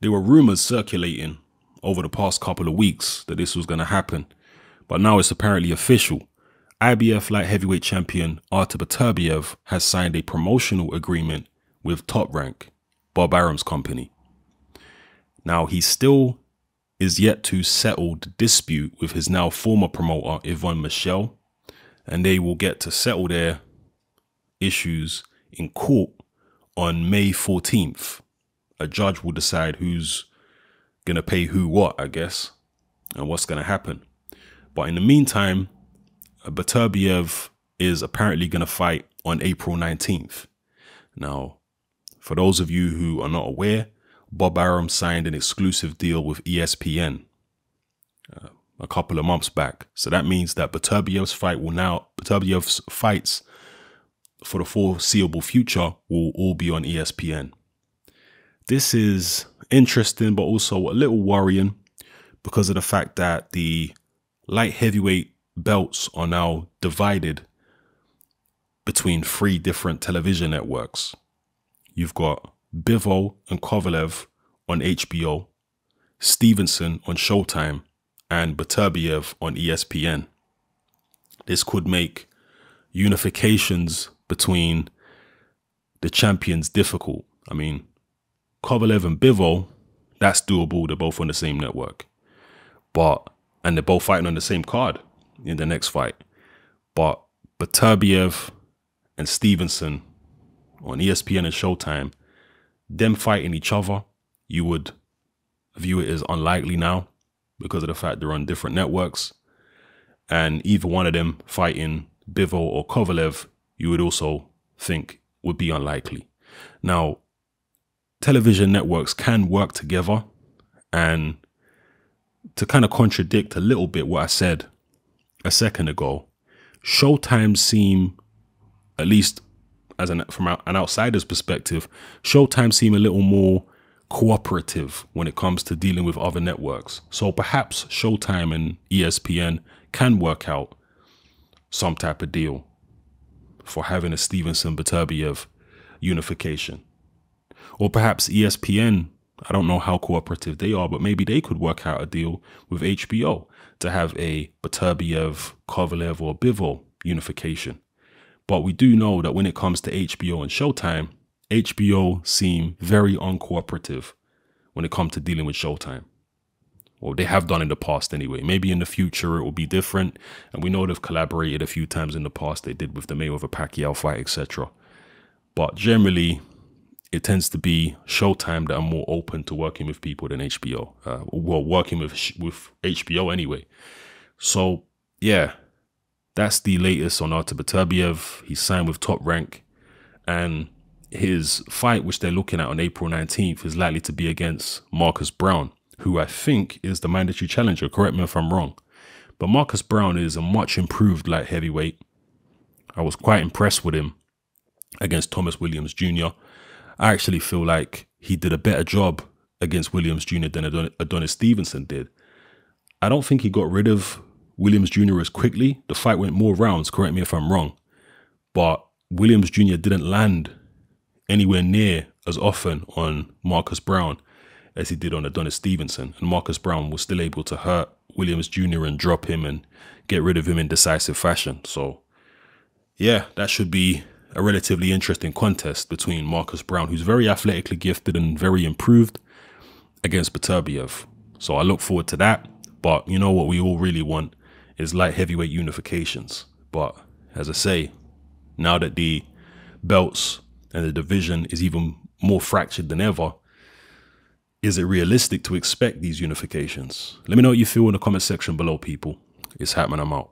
there were rumors circulating over the past couple of weeks that this was going to happen, but now it's apparently official. IBF light heavyweight champion Artur Beterbiev has signed a promotional agreement with Top Rank, Bob Arum's company. Now, he still is yet to settle the dispute with his now former promoter, Yvonne Michelle, and they will get to settle their issues in court on May 14th. A judge will decide who's going to pay who what, I guess, and what's going to happen. But in the meantime, Beterbiev is apparently going to fight on April 19th. Now, for those of you who are not aware, Bob Arum signed an exclusive deal with ESPN a couple of months back. So that means that Beterbiev's fights for the foreseeable future will all be on ESPN. This is interesting, but also a little worrying because of the fact that the light heavyweight belts are now divided between 3 different television networks. You've got Bivol and Kovalev on HBO, Stevenson on Showtime, and Beterbiev on ESPN. This could make unifications between the champions difficult. I mean, Kovalev and Bivol, that's doable. They're both on the same network. And they're both fighting on the same card in the next fight. But Beterbiev and Stevenson on ESPN and Showtime, them fighting each other, you would view it as unlikely now because of the fact they're on different networks. And either one of them fighting Bivol or Kovalev, you would also think would be unlikely. Now, television networks can work together, and to kind of contradict a little bit what I said a second ago, Showtime seem, at least from an outsider's perspective, Showtime seem a little more cooperative when it comes to dealing with other networks. So perhaps Showtime and ESPN can work out some type of deal for having a Stevenson-Beterbiev unification. Or perhaps ESPN, I don't know how cooperative they are, but maybe they could work out a deal with HBO to have a Beterbiev, Kovalev or Bivol unification. But we do know that when it comes to HBO and Showtime, HBO seem very uncooperative when it comes to dealing with Showtime. Or they have done in the past anyway. Maybe in the future it will be different. And we know they've collaborated a few times in the past. They did with the Mayweather-Pacquiao fight, etc. But generally, it tends to be Showtime that are more open to working with people than HBO. Well, working with HBO anyway. So, yeah, that's the latest on Artur Beterbiev. He signed with Top Rank. And his fight, which they're looking at on April 19th, is likely to be against Marcus Browne, who I think is the mandatory challenger. Correct me if I'm wrong. But Marcus Browne is a much improved light heavyweight. I was quite impressed with him against Thomas Williams Jr. I actually feel like he did a better job against Williams Jr. than Adonis Stevenson did. I don't think he got rid of Williams Jr. as quickly. The fight went more rounds, correct me if I'm wrong. But Williams Jr. didn't land anywhere near as often on Marcus Browne as he did on Adonis Stevenson. And Marcus Browne was still able to hurt Williams Jr. and drop him and get rid of him in decisive fashion. So, yeah, that should be a relatively interesting contest between Marcus Browne, who's very athletically gifted and very improved, against Beterbiev. So I look forward to that. But you know what we all really want is light heavyweight unifications. But as I say, now that the belts and the division is even more fractured than ever, is it realistic to expect these unifications? Let me know what you feel in the comment section below, people. It's happening. I'm out.